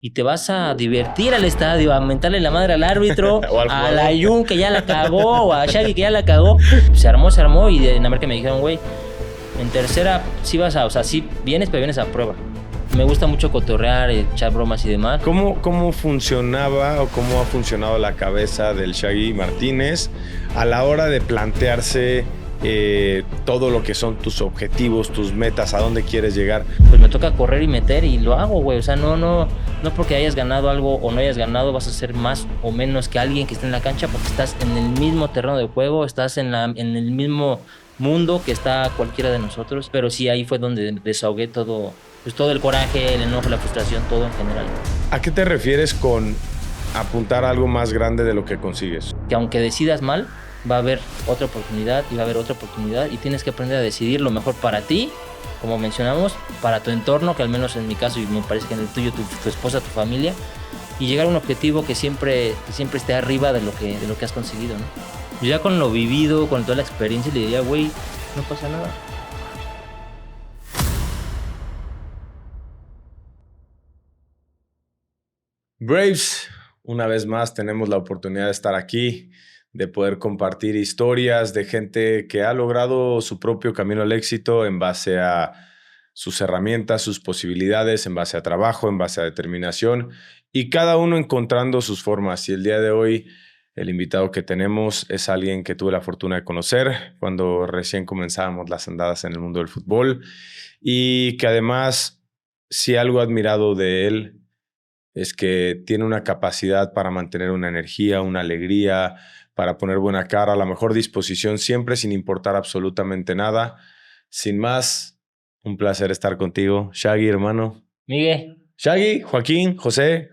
y te vas a divertir al estadio, a mentarle la madre al árbitro, a la Jun que ya la cagó, o a Shaggy que ya la cagó. Se armó, y en América me dijeron, güey, en tercera sí vas a, o sea, sí vienes, pero vienes a prueba. Me gusta mucho cotorrear, echar bromas y demás. ¿Cómo funcionaba o cómo ha funcionado la cabeza del Shaggy Martínez a la hora de plantearse todo lo que son tus objetivos, tus metas, a dónde quieres llegar? Pues me toca correr y meter y lo hago, güey. O sea, no porque hayas ganado algo o no hayas ganado vas a ser más o menos que alguien que esté en la cancha, porque estás en el mismo terreno de juego, estás en el mismo mundo que está cualquiera de nosotros. Pero sí, ahí fue donde desahogué todo, pues todo el coraje, el enojo, la frustración, todo en general. ¿A qué te refieres con apuntar a algo más grande de lo que consigues? Que aunque decidas mal, va a haber otra oportunidad y va a haber otra oportunidad y tienes que aprender a decidir lo mejor para ti, como mencionamos, para tu entorno, que al menos en mi caso y me parece que en el tuyo, tu esposa, tu familia, y llegar a un objetivo que siempre esté arriba de lo que has conseguido, ¿no? Yo ya con lo vivido, con toda la experiencia, le diría, güey, no pasa nada. Braves, una vez más tenemos la oportunidad de estar aquí, de poder compartir historias de gente que ha logrado su propio camino al éxito en base a sus herramientas, sus posibilidades, en base a trabajo, en base a determinación, y cada uno encontrando sus formas. Y el día de hoy, el invitado que tenemos es alguien que tuve la fortuna de conocer cuando recién comenzábamos las andadas en el mundo del fútbol, y que además, si algo he admirado de él, es que tiene una capacidad para mantener una energía, una alegría, para poner buena cara, la mejor disposición, siempre sin importar absolutamente nada. Sin más, un placer estar contigo. Shaggy, hermano. Miguel. Shaggy, Joaquín, José.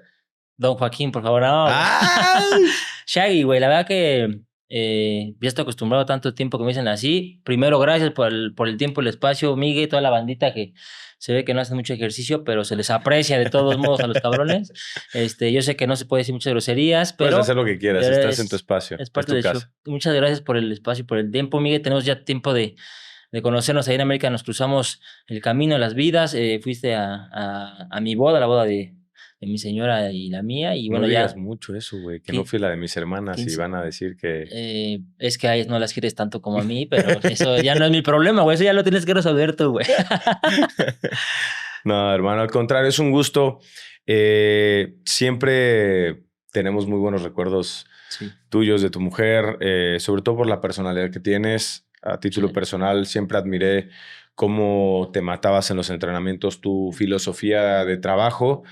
Don Joaquín, por favor. No. Shaggy, güey, la verdad que ya estoy acostumbrado a tanto tiempo que me dicen así. Primero, gracias por el tiempo y el espacio, Miguel, toda la bandita que se ve que no hacen mucho ejercicio, pero se les aprecia de todos modos a los cabrones. Yo sé que no se puede decir muchas groserías, pero... Puedes hacer lo que quieras, estás en tu espacio. Es parte tu del casa. show. Muchas gracias por el espacio y por el tiempo, Miguel. Tenemos ya tiempo de conocernos ahí en América. Nos cruzamos el camino de las vidas. Fuiste a mi boda, la boda de mi señora y la mía. Y bueno, no digas ya mucho eso, güey, que no fui la de mis hermanas y van a decir que... es que a ellas no las quieres tanto como a mí, pero eso ya no es mi problema, güey. Eso ya lo tienes que resolver tú, güey. No, hermano, al contrario, es un gusto. Siempre tenemos muy buenos recuerdos tuyos de tu mujer, sobre todo por la personalidad que tienes. A título personal, siempre admiré cómo te matabas en los entrenamientos, tu filosofía de trabajo,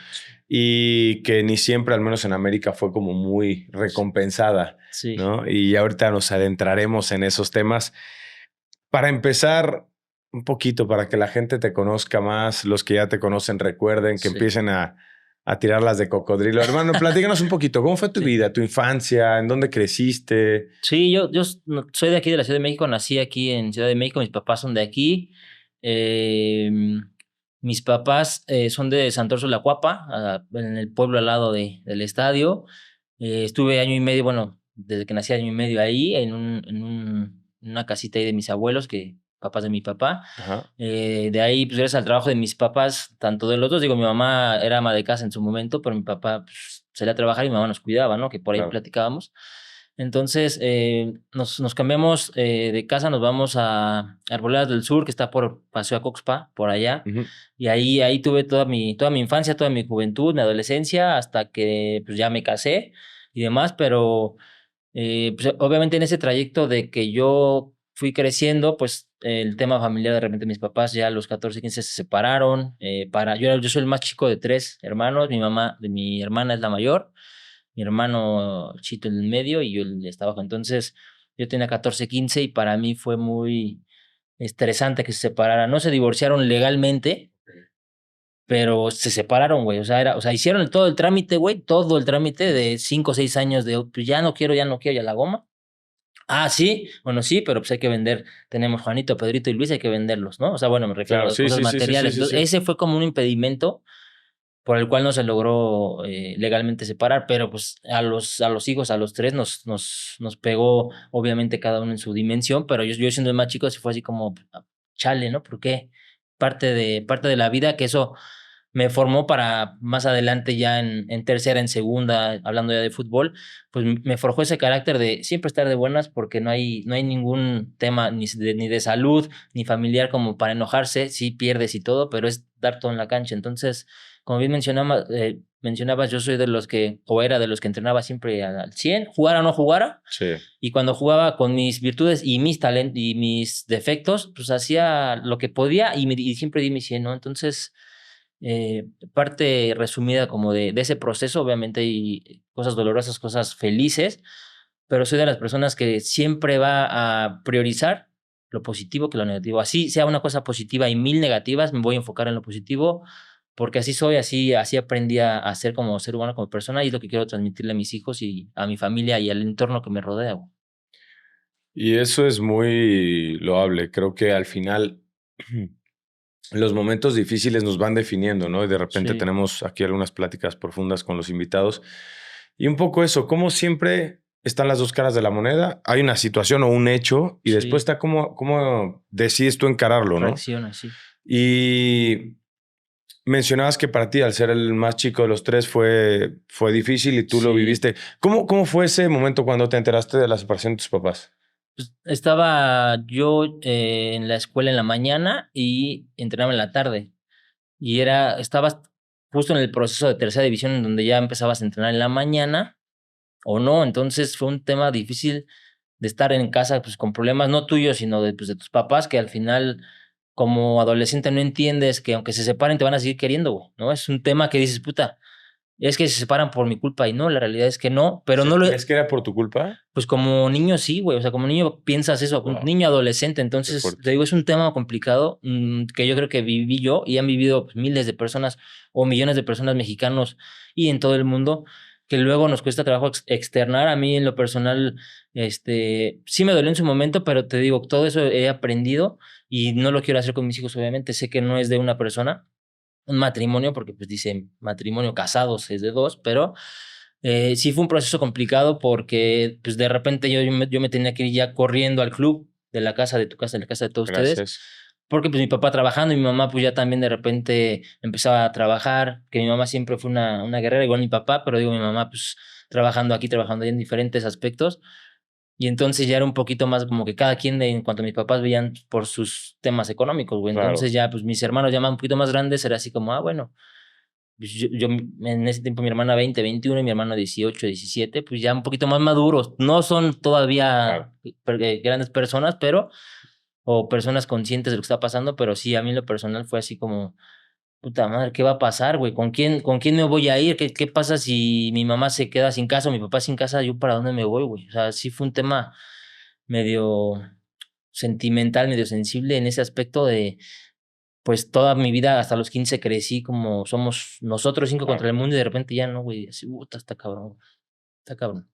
y que ni siempre, al menos en América, fue como muy recompensada, ¿no? Y ahorita nos adentraremos en esos temas. Para empezar, un poquito, para que la gente te conozca más, los que ya te conocen recuerden, que empiecen a tirarlas de cocodrilo. Hermano, platícanos un poquito, ¿cómo fue tu vida, tu infancia? ¿En dónde creciste? Sí, yo soy de aquí, de la Ciudad de México, nací aquí en Ciudad de México, mis papás son de aquí. Mis papás son de Santorso La Cuapa, en el pueblo al lado del estadio. Estuve año y medio, bueno, desde que nací año y medio ahí, en una casita ahí de mis abuelos, papás de mi papá. De ahí, pues gracias al trabajo de mis papás, tanto de los dos, digo, mi mamá era ama de casa en su momento, pero mi papá pues, salía a trabajar y mi mamá nos cuidaba, ¿no? Que por ahí platicábamos. Entonces, nos cambiamos de casa, nos vamos a Arboledas del Sur, que está por Paseo Acoxpa, por allá. Y ahí tuve toda mi infancia, toda mi juventud, mi adolescencia, hasta que pues, ya me casé y demás. Pero pues, obviamente en ese trayecto de que yo fui creciendo, pues el tema familiar, de repente mis papás ya a los 14, 15 se separaron. Yo soy el más chico de 3 hermanos, mi hermana es la mayor. Mi hermano Chito en el medio y yo estaba abajo. Entonces, yo tenía 14, 15 y para mí fue muy estresante que se separaran. No se divorciaron legalmente, pero se separaron, güey. O sea, hicieron todo el trámite, güey, todo el trámite de 5 o 6 años de pues ya no quiero, ya la goma. Ah, sí, bueno, sí, pero pues hay que vender. Tenemos Juanito, Pedrito y Luis, hay que venderlos, ¿no? O sea, bueno, me refiero a cosas materiales. Entonces, ese fue como un impedimento por el cual no se logró legalmente separar, pero pues a los hijos, a los 3 nos pegó, obviamente cada uno en su dimensión, pero yo siendo el más chico sí fue así como, chale, ¿no? ¿Por qué? Parte de la vida, que eso me formó para más adelante ya en tercera, en segunda, hablando ya de fútbol, pues me forjó ese carácter de siempre estar de buenas porque no hay ningún tema ni de salud ni familiar como para enojarse, sí pierdes y todo, pero es dar todo en la cancha. Entonces, como bien mencionabas, yo soy de los que, o era de los que entrenaba siempre al 100, jugara o no jugara, Sí. y cuando jugaba con mis virtudes y mis talentos y mis defectos, pues hacía lo que podía y siempre di mi 100, ¿no? Entonces, parte resumida como de ese proceso, obviamente hay cosas dolorosas, cosas felices, pero soy de las personas que siempre va a priorizar lo positivo que lo negativo. Así sea una cosa positiva y 1000 negativas, me voy a enfocar en lo positivo, porque así soy, así aprendí a ser como ser humano, como persona, y es lo que quiero transmitirle a mis hijos y a mi familia y al entorno que me rodea, güey. Y eso es muy loable. Creo que al final los momentos difíciles nos van definiendo, ¿no? Y de repente Sí, tenemos aquí algunas pláticas profundas con los invitados. Y un poco eso, como siempre están las dos caras de la moneda. Hay una situación o un hecho y después sí, está cómo decides tú encararlo, ¿no? reacciona, sí. Y mencionabas que para ti, al ser el más chico de los tres, fue difícil y tú lo Sí. viviste. ¿Cómo fue ese momento cuando te enteraste de la separación de tus papás? Pues estaba yo en la escuela en la mañana y entrenaba en la tarde. Y estabas justo en el proceso de tercera división en donde ya empezabas a entrenar en la mañana o no. Entonces fue un tema difícil de estar en casa pues con problemas no tuyos, sino pues, de tus papás, que al final como adolescente no entiendes que aunque se separen te van a seguir queriendo, güey, ¿no? Es un tema que dices, puta, es que se separan por mi culpa y no, la realidad es que no, pero no lo, ¿Crees que era por tu culpa? pues como niño sí, güey, o sea, como niño piensas eso, un Wow, niño adolescente, qué entonces fuerte. te digo, es un tema complicado que yo creo que viví yo y han vivido pues, miles de personas o millones de personas mexicanos y en todo el mundo, que luego nos cuesta trabajo externar. A mí en lo personal, sí me dolió en su momento, pero te digo, todo eso he aprendido y no lo quiero hacer con mis hijos, obviamente, sé que no es de una persona, un matrimonio, porque pues dice matrimonio casados es de dos, pero sí fue un proceso complicado porque pues de repente yo me tenía que ir ya corriendo al club de la casa, de tu casa, de la casa de todos ustedes, Gracias. porque pues mi papá trabajando y mi mamá pues ya también de repente empezaba a trabajar, que mi mamá siempre fue una guerrera, igual mi papá, pero digo mi mamá pues trabajando aquí, trabajando ahí en diferentes aspectos. Y entonces ya era un poquito más como que cada quien, en cuanto a mis papás veían por sus temas económicos, güey. Claro. Entonces ya, pues mis hermanos ya más un poquito más grandes, era así como, bueno, pues yo en ese tiempo mi hermana 20 21 y mi hermano 18 17 pues ya un poquito más maduros. No son todavía Claro. grandes personas, pero, o personas conscientes de lo que está pasando, pero sí, a mí en lo personal fue así como, puta madre, ¿qué va a pasar, güey? Con quién me voy a ir? ¿Qué pasa si mi mamá se queda sin casa o mi papá sin casa? ¿Yo para dónde me voy, güey? O sea, sí fue un tema medio sentimental, medio sensible en ese aspecto de, pues toda mi vida hasta los 15 crecí como somos nosotros cinco contra Claro. el mundo y de repente ya no, güey, así, puta, está cabrón, está cabrón.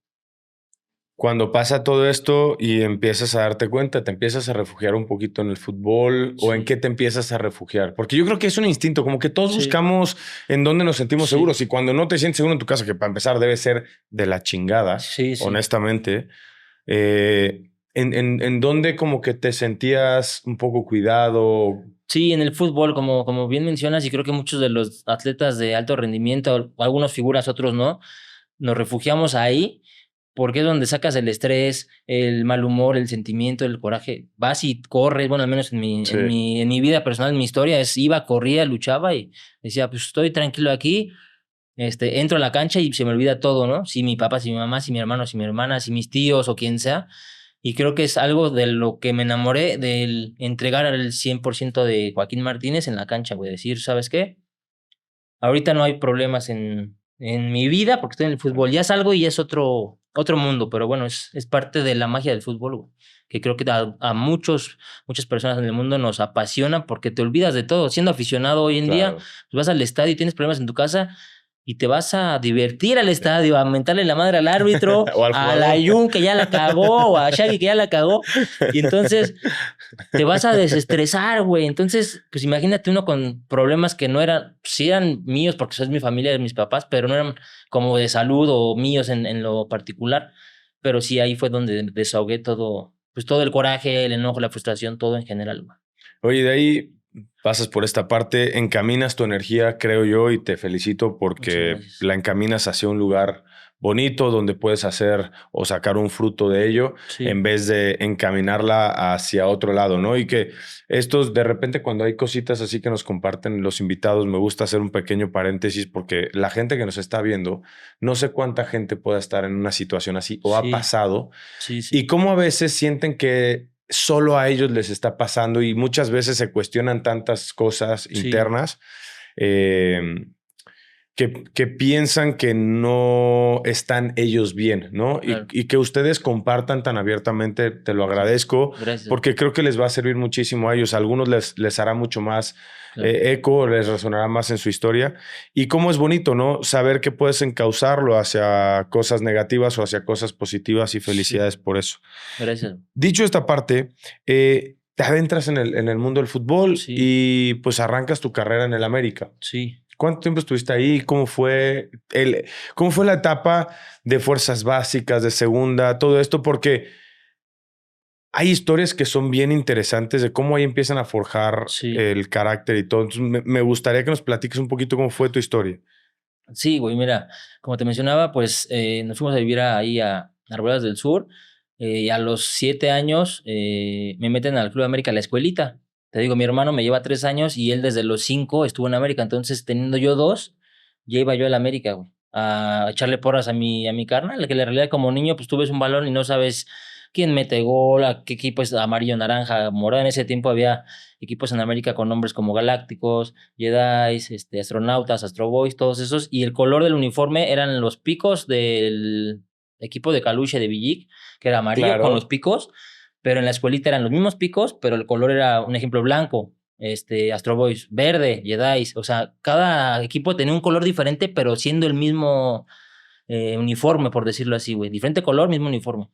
Cuando pasa todo esto y empiezas a darte cuenta, ¿te empiezas a refugiar un poquito en el fútbol o en Sí, qué te empiezas a refugiar? Porque yo creo que es un instinto, como que todos sí, buscamos en dónde nos sentimos sí, seguros y cuando no te sientes seguro en tu casa, que para empezar debe ser de la chingada, sí, sí. honestamente, en dónde como que te sentías un poco cuidado. Sí, en el fútbol, como bien mencionas, y creo que muchos de los atletas de alto rendimiento, algunos figuras, otros no, nos refugiamos ahí porque es donde sacas el estrés, el mal humor, el sentimiento, el coraje. Vas y corres, bueno, al menos Sí, en mi vida personal, en mi historia, iba, corría, luchaba y decía, pues estoy tranquilo aquí, entro a la cancha y se me olvida todo, ¿no? Si mi papá, si mi mamá, si mi hermano, si mi hermana, si mis tíos o quien sea. Y creo que es algo de lo que me enamoré, del entregar el 100% de Joaquín Martínez en la cancha, güey. Decir, ¿sabes qué? Ahorita no hay problemas en mi vida porque estoy en el fútbol. Ya salgo y es otro mundo, pero bueno, es parte de la magia del fútbol, güey, que creo que a muchas personas en el mundo nos apasiona porque te olvidas de todo. Siendo aficionado hoy en día, claro. pues vas al estadio y tienes problemas en tu casa y te vas a divertir al estadio, a mentarle la madre al árbitro, O al a la jugador. Jun que ya la cagó, o a Shaggy que ya la cagó. Y entonces te vas a desestresar, güey. Entonces, pues imagínate uno con problemas que no eran, sí eran míos porque es mi familia, de mis papás, pero no eran como de salud o míos en lo particular. Pero sí, ahí fue donde desahogué todo, pues todo el coraje, el enojo, la frustración, todo en general, güey. Oye, de ahí pasas por esta parte, encaminas tu energía, creo yo, y te felicito porque la encaminas hacia un lugar bonito donde puedes hacer o sacar un fruto de ello en vez de encaminarla hacia otro lado, ¿no? Y que estos, de repente, cuando hay cositas así que nos comparten los invitados, me gusta hacer un pequeño paréntesis porque la gente que nos está viendo, no sé cuánta gente pueda estar en una situación así o ha pasado y cómo a veces sienten que solo a ellos les está pasando y muchas veces se cuestionan tantas cosas internas que piensan que no están ellos bien, ¿no? Claro. Y que ustedes compartan tan abiertamente, te lo agradezco. Gracias. Porque creo que les va a servir muchísimo a ellos. A algunos les hará mucho más eco, les resonará más en su historia. Y cómo es bonito, ¿no? Saber que puedes encauzarlo hacia cosas negativas o hacia cosas positivas y felicidades por eso. Gracias. Dicho esta parte, te adentras en el mundo del fútbol y pues arrancas tu carrera en el América. Sí. ¿Cuánto tiempo estuviste ahí? ¿Cómo fue la etapa de fuerzas básicas, de segunda, todo esto? Porque hay historias que son bien interesantes de cómo ahí empiezan a forjar el carácter y todo. Entonces, me gustaría que nos platiques un poquito cómo fue tu historia. Sí, güey, mira, como te mencionaba, pues nos fuimos a vivir ahí a Arboledas del Sur. Y a los 7 años me meten al Club América, a la escuelita. Te digo, mi hermano me lleva 3 años y él desde los 5 estuvo en América. Entonces, teniendo yo 2, ya iba yo a la América, güey, a echarle porras a mi carnal, que en realidad como niño, pues tú ves un balón y no sabes quién mete gol, a qué equipo es amarillo, naranja, morado. En ese tiempo había equipos en América con nombres como Galácticos, Jedis, Astronautas, Astro Boys, todos esos. Y el color del uniforme eran los picos del equipo de Caluche de Villic, que era amarillo con los picos. Pero en la escuelita eran los mismos picos, pero el color era, un ejemplo, blanco, Astro Boys, verde, Jedis. O sea, cada equipo tenía un color diferente, pero siendo el mismo uniforme, por decirlo así, güey. Diferente color, mismo uniforme.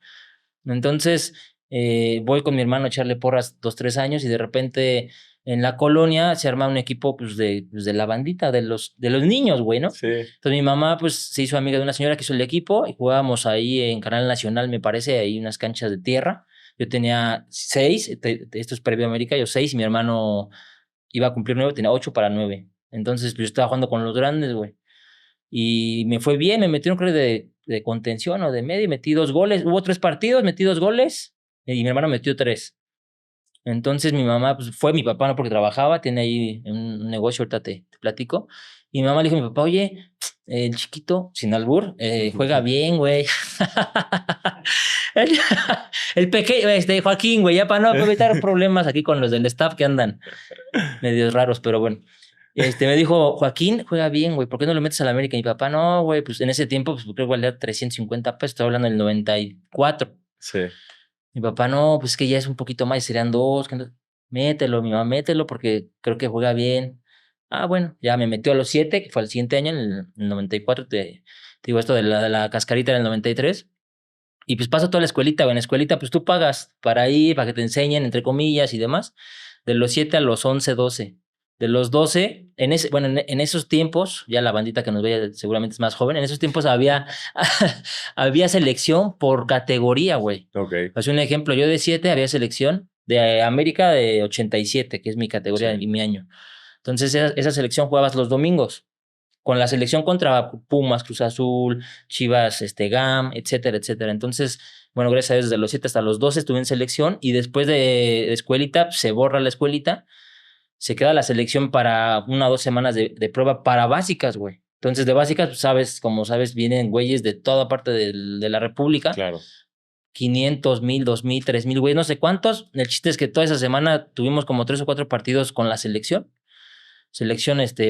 Entonces, voy con mi hermano a echarle porras 2, 3 años y de repente en la colonia se arma un equipo pues de la bandita, de los niños, güey, ¿no? Sí. Entonces mi mamá pues se hizo amiga de una señora que hizo el equipo y jugábamos ahí en Canal Nacional, me parece, ahí unas canchas de tierra. Yo tenía 6, esto es previo a América, yo 6 y mi hermano iba a cumplir 9, tenía 8 para 9. Entonces pues yo estaba jugando con los grandes, güey. Y me fue bien, me metieron creo de contención o de medio y metí 2 goles. Hubo 3 partidos, metí 2 goles y mi hermano metió 3. Entonces mi mamá, pues fue mi papá, no porque trabajaba, tiene ahí un negocio, ahorita te platico. Y mi mamá le dijo a mi papá, oye, el chiquito, sin albur, juega bien, güey. el pequeño, Joaquín, güey, ya para no evitar problemas aquí con los del staff que andan medios raros, pero bueno. Me dijo, Joaquín, juega bien, güey, ¿por qué no lo metes a la América? Y mi papá, no, güey, pues en ese tiempo, pues creo que valía 350 pesos, estoy hablando del 94. Sí. Mi papá, no, pues es que ya es un poquito más, serían 2. Mételo, mi mamá, mételo, porque creo que juega bien. Ah, bueno, ya me metió a los 7, que fue el siguiente año, en el 94, te digo esto de la cascarita en el 93. Y pues pasa toda la escuelita, güey, en la escuelita, pues tú pagas para ir, para que te enseñen, entre comillas y demás, de los 7 a los 11, 12. De los 12, en esos tiempos, ya la bandita que nos veía seguramente es más joven, en esos tiempos había selección por categoría, güey. Ok. Pues un ejemplo, yo de 7 había selección de América de 87, que es mi categoría y mi año. Entonces esa selección jugabas los domingos con la selección contra Pumas, Cruz Azul, Chivas, GAM, etcétera, etcétera. Entonces, bueno, gracias a Dios, desde los 7 hasta los 12 estuve en selección y después de escuelita, se borra la escuelita, se queda la selección para 1 o 2 semanas de prueba para básicas, güey. Entonces, de básicas, pues, sabes, como sabes, vienen güeyes de toda parte de la República. Claro. 500, 1000, 2000, 3000, güey, no sé cuántos. El chiste es que toda esa semana tuvimos como 3 o 4 partidos con la selección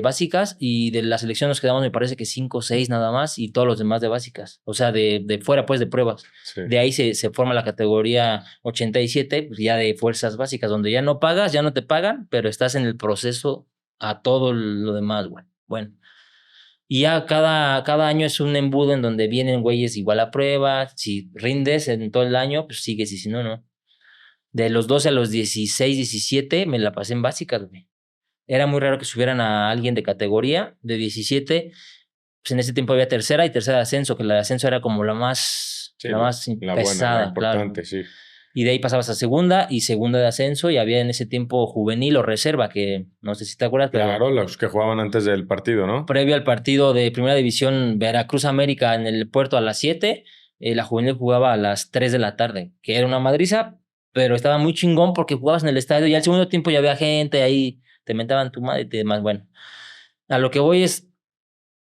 básicas, y de la selección nos quedamos, me parece que 5 o 6 nada más, y todos los demás de básicas. O sea, de fuera, pues, de pruebas. Sí. De ahí se forma la categoría 87, pues, ya de fuerzas básicas, donde ya no pagas, ya no te pagan, pero estás en el proceso a todo lo demás, güey. Bueno. Y ya cada año es un embudo en donde vienen güeyes igual a prueba. Si rindes en todo el año, pues sigues, y si no, no. De los 12 a los 16, 17 me la pasé en básicas, güey. Era muy raro que subieran a alguien de categoría. De 17, pues en ese tiempo había tercera y tercera de ascenso, que la de ascenso era como la más, sí, la más la pesada, buena, la importante, claro. sí. Y de ahí pasabas a segunda y segunda de ascenso y había en ese tiempo juvenil o reserva, que no sé si te acuerdas, pero Claro, los que jugaban antes del partido, ¿no? previo al partido de Primera División Veracruz América en el puerto a las 7, la juvenil jugaba a las 3 de la tarde, que era una madriza, pero estaba muy chingón porque jugabas en el estadio y al segundo tiempo ya había gente ahí, te mentaban tu madre y demás. Bueno, a lo que voy es,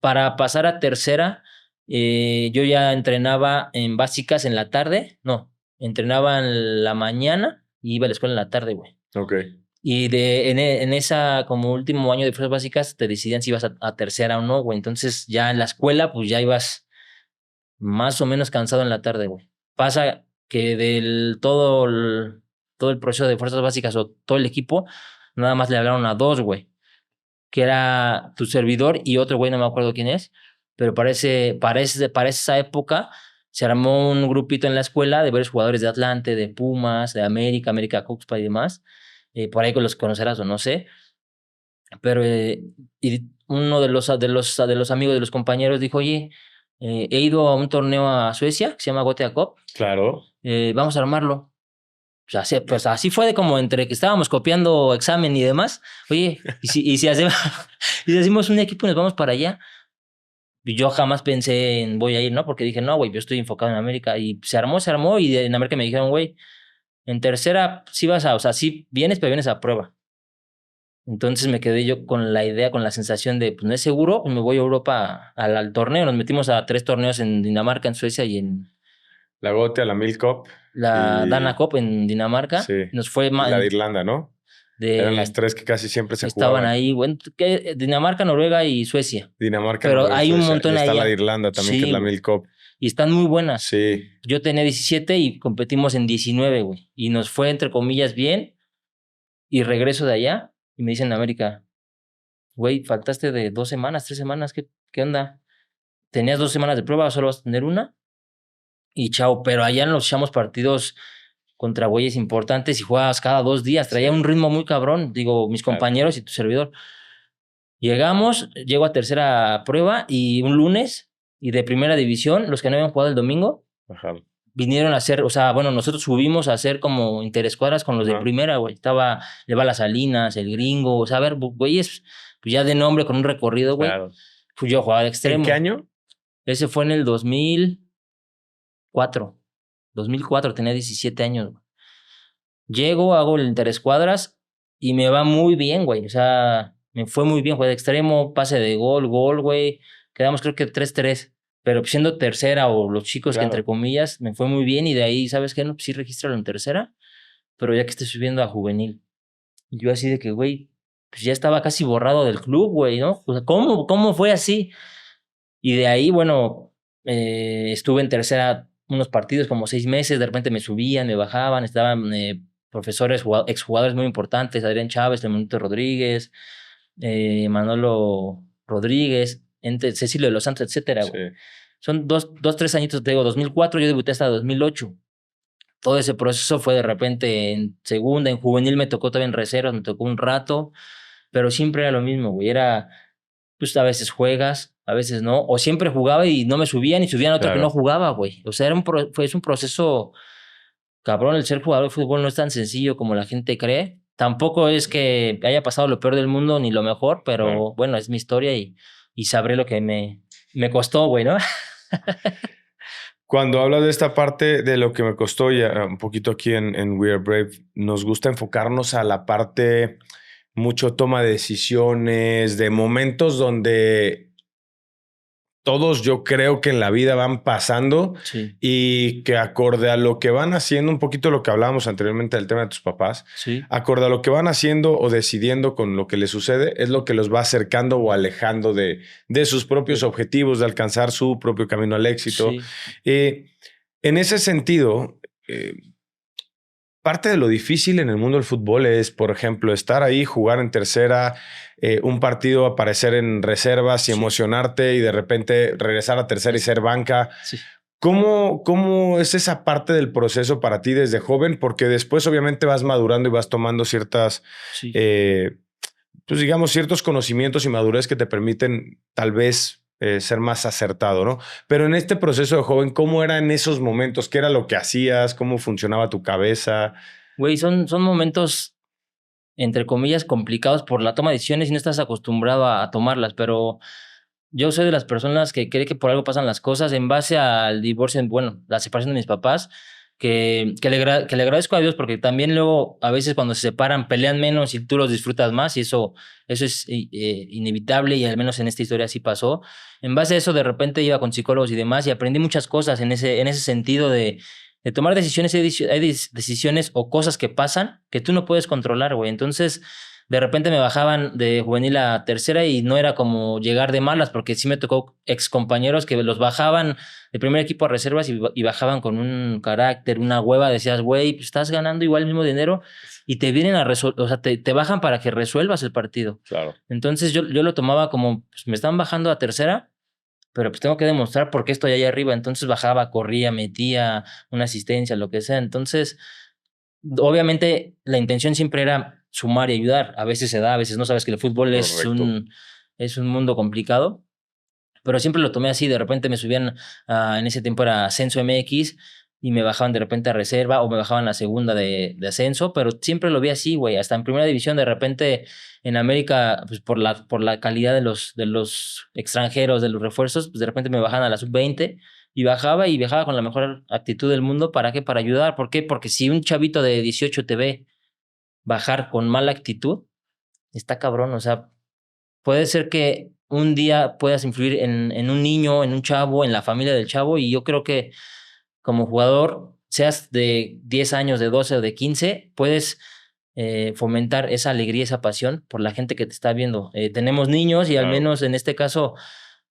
para pasar a tercera, yo ya entrenaba en básicas en la tarde, no, entrenaba en la mañana y iba a la escuela en la tarde, güey. Ok. Y en esa como último año de fuerzas básicas te decidían si ibas a tercera o no, güey. Entonces ya en la escuela pues ya ibas más o menos cansado en la tarde, güey. Pasa que todo el proceso de fuerzas básicas o todo el equipo, nada más le hablaron a dos, güey, que era tu servidor y otro güey, no me acuerdo quién es, pero para esa época se armó un grupito en la escuela de varios jugadores de Atlante, de Pumas, de América Cuxpa y demás. Por ahí que los conocerás o no sé, pero y uno de los amigos de los compañeros dijo, oye, he ido a un torneo a Suecia que se llama Gothia Cup, Claro. vamos a armarlo. Pues así fue de como entre que estábamos copiando examen y demás. Oye, y si hacemos, y si hacemos un equipo y nos vamos para allá. Y yo jamás pensé en voy a ir, ¿no? Porque dije, no, güey, yo estoy enfocado en América. Y se armó y en América me dijeron, güey, en tercera sí o sea, sí vienes, pero vienes a prueba. Entonces me quedé yo con la idea, con la sensación de, pues no es seguro, pues me voy a Europa al torneo. Nos metimos a 3 torneos en Dinamarca, en Suecia y en La Gothia, la Milk Cup la Dana y Cup en Dinamarca. sí, Nos fue y la de Irlanda, ¿no? Eran las de tres que casi siempre se estaban jugaban. ahí, bueno, Dinamarca, Noruega y Suecia. Dinamarca, Pero Noruega y hay un Suecia. Y montón está la de allá. Irlanda también, que es Sí, la güey. Milk Cup. Y están muy buenas. Sí. Yo tenía 17 y competimos en 19, güey. Y nos fue, entre comillas, bien. Y regreso de allá y me dicen en América, güey, faltaste de 2 semanas, 3 semanas, ¿qué onda? Tenías 2 semanas de prueba, solo vas a tener una. Y chao, pero allá nos echamos partidos contra güeyes importantes y jugabas cada 2 días. Traía un ritmo muy cabrón, digo, mis Claro. compañeros y tu servidor. Llego a tercera prueba y un lunes, y de primera división, los que no habían jugado el domingo, Ajá. vinieron a hacer, o sea, bueno, nosotros subimos a hacer como interescuadras con los de Ajá. primera, güey. Estaba Las Salinas, el Gringo, o sea, a ver, güeyes, pues ya de nombre con un recorrido, güey. Claro. Pues yo jugaba de extremo. ¿En qué año? Ese fue en el 2004. 2004, tenía 17 años, güey. Llego, hago el interescuadras y me va muy bien, güey. O sea, me fue muy bien, jugué de extremo, pase de gol, güey. Quedamos creo que 3-3. Pero siendo tercera o los chicos que Claro. entre comillas, me fue muy bien y de ahí, ¿sabes qué? No, pues sí regístralo en tercera, pero ya que esté subiendo a juvenil. Y yo así de que, güey, pues ya estaba casi borrado del club, güey, ¿no? O sea, ¿cómo fue así? Y de ahí, bueno, estuve en tercera unos partidos, como 6 meses, de repente me subían, me bajaban, estaban profesores, exjugadores muy importantes, Adrián Chávez, Lemonito Rodríguez, Manolo Rodríguez, Cecilio de los Santos, etcétera, güey. Sí. Son 3 añitos, te digo, 2004, yo debuté hasta 2008. Todo ese proceso fue de repente en segunda, en juvenil me tocó todavía en reservas, me tocó un rato, pero siempre era lo mismo, güey, era, pues a veces juegas, a veces no, o siempre jugaba y no me subían y subían a otro que no Claro. jugaba, güey. O sea, es un proceso cabrón. El ser jugador de fútbol no es tan sencillo como la gente cree. Tampoco es que haya pasado lo peor del mundo ni lo mejor, pero Claro. bueno, es mi historia y sabré lo que me costó, güey, ¿no? Cuando hablas de esta parte de lo que me costó, ya un poquito aquí en We Are Brave, nos gusta enfocarnos a la parte mucho toma de decisiones, de momentos donde todos yo creo que en la vida van pasando Sí, y que acorde a lo que van haciendo, un poquito lo que hablábamos anteriormente del tema de tus papás, sí, acorde a lo que van haciendo o decidiendo con lo que les sucede, es lo que los va acercando o alejando de sus propios Sí. objetivos, de alcanzar su propio camino al éxito. sí, En ese sentido, parte de lo difícil en el mundo del fútbol es, por ejemplo, estar ahí, jugar en tercera, un partido, aparecer en reservas y Sí. emocionarte y de repente regresar a tercera y ser banca. sí, ¿Cómo es esa parte del proceso para ti desde joven? Porque después obviamente vas madurando y vas tomando ciertas, sí. pues digamos, ciertos conocimientos y madurez que te permiten tal vez ser más acertado, ¿no? Pero en este proceso de joven, ¿cómo era en esos momentos? ¿Qué era lo que hacías? ¿Cómo funcionaba tu cabeza? Güey, son momentos, entre comillas, complicados por la toma de decisiones y no estás acostumbrado a tomarlas, pero yo soy de las personas que cree que por algo pasan las cosas en base al divorcio, bueno, la separación de mis papás, que le agradezco a Dios porque también luego a veces cuando se separan pelean menos y tú los disfrutas más y eso es inevitable y al menos en esta historia así pasó. En base a eso de repente iba con psicólogos y demás y aprendí muchas cosas en ese sentido de tomar decisiones. Hay decisiones o cosas que pasan que tú no puedes controlar, güey. Entonces de repente me bajaban de juvenil a tercera y no era como llegar de malas, porque sí me tocó ex compañeros que los bajaban de primer equipo a reservas y bajaban con un carácter, una hueva. Decías, güey, pues estás ganando igual el mismo dinero y te vienen a resolver, o sea, te bajan para que resuelvas el partido. Claro. Entonces yo lo tomaba como, pues me están bajando a tercera, pero pues tengo que demostrar por qué estoy allá arriba. Entonces bajaba, corría, metía una asistencia, lo que sea. Entonces, obviamente la intención siempre era sumar y ayudar. A veces se da, a veces no. Sabes que el fútbol Correcto. es un mundo complicado, pero siempre lo tomé así. De repente me subían, en ese tiempo era Ascenso MX, y me bajaban de repente a reserva o me bajaban a segunda de ascenso, pero siempre lo vi así, güey. Hasta en primera división, de repente en América, pues por la calidad de los extranjeros, de los refuerzos, pues de repente me bajaban a la sub-20 y viajaba con la mejor actitud del mundo. ¿Para qué? Para ayudar. ¿Por qué? Porque si un chavito de 18 te ve bajar con mala actitud, está cabrón. O sea, puede ser que un día puedas influir en un niño, en un chavo, en la familia del chavo, y yo creo que como jugador, seas de 10 años, de 12 o de 15, puedes fomentar esa alegría, esa pasión por la gente que te está viendo. Tenemos niños y al Claro. menos en este caso,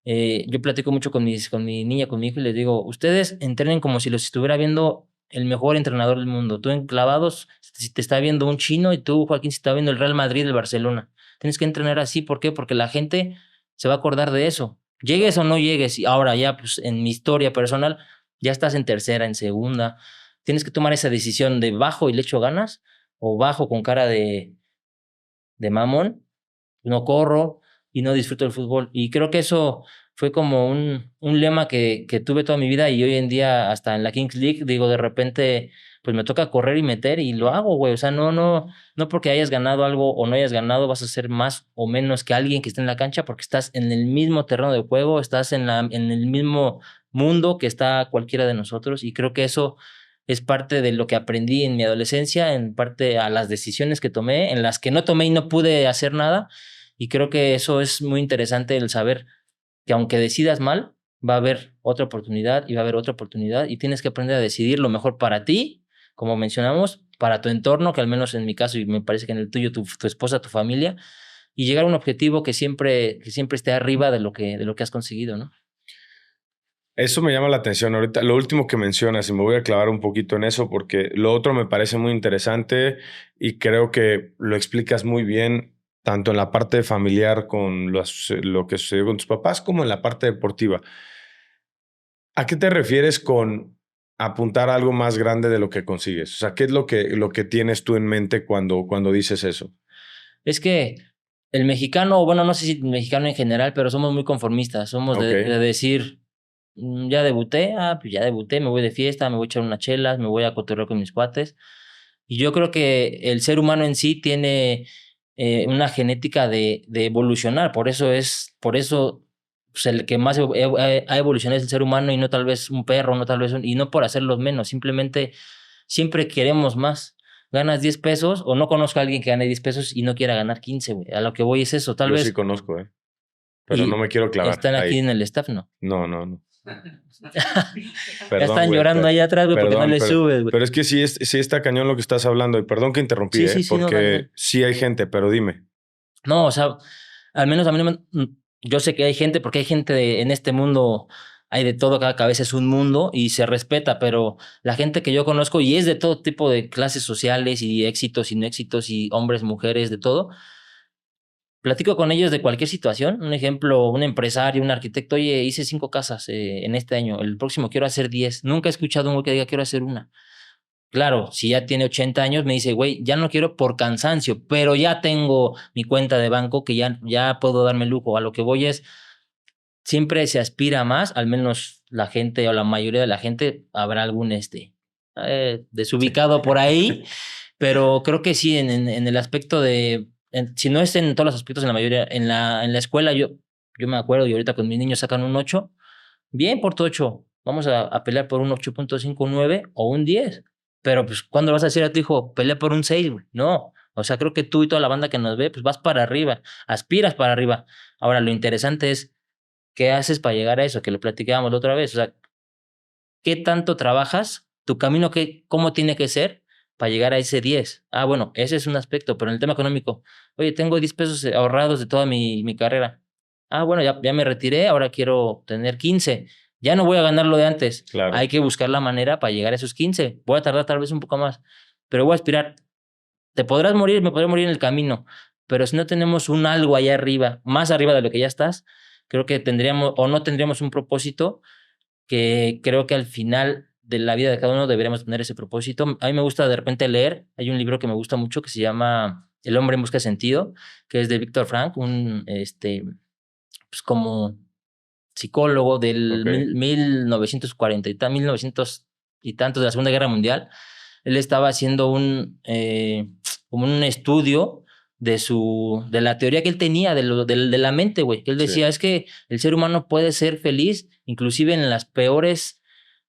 yo platico mucho con mi niña, con mi hijo, y les digo, ustedes entrenen como si los estuviera viendo el mejor entrenador del mundo. Tú en clavados, si te está viendo un chino, y tú, Joaquín, si te está viendo el Real Madrid, el Barcelona. Tienes que entrenar así. ¿Por qué? Porque la gente se va a acordar de eso. Llegues o no llegues. Y ahora ya, pues en mi historia personal, ya estás en tercera, en segunda. Tienes que tomar esa decisión de bajo y le echo ganas, o bajo con cara de mamón, no corro y no disfruto el fútbol. Y creo que eso fue como un lema que tuve toda mi vida, y hoy en día hasta en la Kings League, digo, de repente, pues me toca correr y meter y lo hago, güey. O sea, no porque hayas ganado algo o no hayas ganado vas a ser más o menos que alguien que está en la cancha, porque estás en el mismo terreno de juego, estás en el mismo mundo que está cualquiera de nosotros, y creo que eso es parte de lo que aprendí en mi adolescencia, en parte a las decisiones que tomé, en las que no tomé y no pude hacer nada. Y creo que eso es muy interesante, el saber que aunque decidas mal, va a haber otra oportunidad y va a haber otra oportunidad, y tienes que aprender a decidir lo mejor para ti, como mencionamos, para tu entorno, que al menos en mi caso y me parece que en el tuyo, tu esposa, tu familia, y llegar a un objetivo que siempre esté arriba de lo que has conseguido, ¿no? Eso me llama la atención ahorita. Lo último que mencionas, y me voy a clavar un poquito en eso porque lo otro me parece muy interesante y creo que lo explicas muy bien, tanto en la parte familiar con lo que sucedió con tus papás, como en la parte deportiva. ¿A qué te refieres con apuntar a algo más grande de lo que consigues? O sea, ¿qué es lo que tienes tú en mente cuando dices eso? Es que el mexicano, bueno, no sé si el mexicano en general, pero somos muy conformistas. Somos Ok. de decir, ya debuté, pues ya debuté, me voy de fiesta, me voy a echar unas chelas, me voy a cotorrear con mis cuates. Y yo creo que el ser humano en sí tiene una genética de evolucionar. Por eso pues, el que más ha evolucionado es el ser humano, y no tal vez un perro, no tal vez y no por hacerlos menos, simplemente siempre queremos más. Ganas 10 pesos, o no conozco a alguien que gane 10 pesos y no quiera ganar 15, güey. A lo que voy es eso, tal Yo sí vez. conozco, pero no Y me quiero clavar están aquí ahí. en el staff, ¿no? No, no, no. Ya Perdón, están güey. llorando ahí atrás, güey, porque no Perdón, les subes, güey. pero es que sí está cañón lo que estás hablando. Y perdón que interrumpí, Sí, sí, sí, no, dale, porque dale. sí hay gente, pero dime. No, o sea, al menos a mí no yo sé que hay gente, porque hay gente en este mundo, hay de todo, cada cabeza es un mundo y se respeta, pero la gente que yo conozco, y es de todo tipo de clases sociales y éxitos y no éxitos y hombres, mujeres, de todo, platico con ellos de cualquier situación. Un ejemplo, un empresario, un arquitecto, oye, hice 5 casas en este año, el próximo quiero hacer 10. Nunca he escuchado a un güey que diga quiero hacer una. Claro, si ya tiene 80 años, me dice, güey, ya no quiero por cansancio, pero ya tengo mi cuenta de banco que ya puedo darme el lujo. A lo que voy es, siempre se aspira a más, al menos la gente o la mayoría de la gente habrá algún desubicado por ahí, pero creo que sí, en el aspecto si no es en todos los aspectos, en la mayoría, en la escuela yo me acuerdo y ahorita con mis niños sacan un 8, bien por tu 8, vamos a pelear por un 8.5, un 9 o un 10, pero pues ¿cuándo vas a decir a tu hijo, pelea por un 6, güey? No, o sea, creo que tú y toda la banda que nos ve, pues vas para arriba, aspiras para arriba. Ahora, lo interesante es, ¿qué haces para llegar a eso? Que lo platicábamos la otra vez, o sea, ¿qué tanto trabajas? ¿Tu camino cómo tiene que ser para llegar a ese 10? Ah, bueno, ese es un aspecto, pero en el tema económico, oye, tengo 10 pesos ahorrados de toda mi carrera. Ah, bueno, ya me retiré, ahora quiero tener 15. Ya no voy a ganar lo de antes. Claro. Hay que buscar la manera para llegar a esos 15. Voy a tardar tal vez un poco más, pero voy a aspirar. Te podrás morir, me podré morir en el camino, pero si no tenemos un algo allá arriba, más arriba de lo que ya estás, creo que tendríamos o no tendríamos un propósito, que creo que al final de la vida de cada uno deberíamos tener ese propósito. A mí me gusta de repente leer. Hay un libro que me gusta mucho que se llama El hombre en busca de sentido, que es de Víctor Frank, pues como psicólogo del Ok. 1940 1900 y tantos de la Segunda Guerra Mundial. Él estaba haciendo como un estudio de la teoría que él tenía de la mente, güey. Que él decía, Sí. es que el ser humano puede ser feliz inclusive en las peores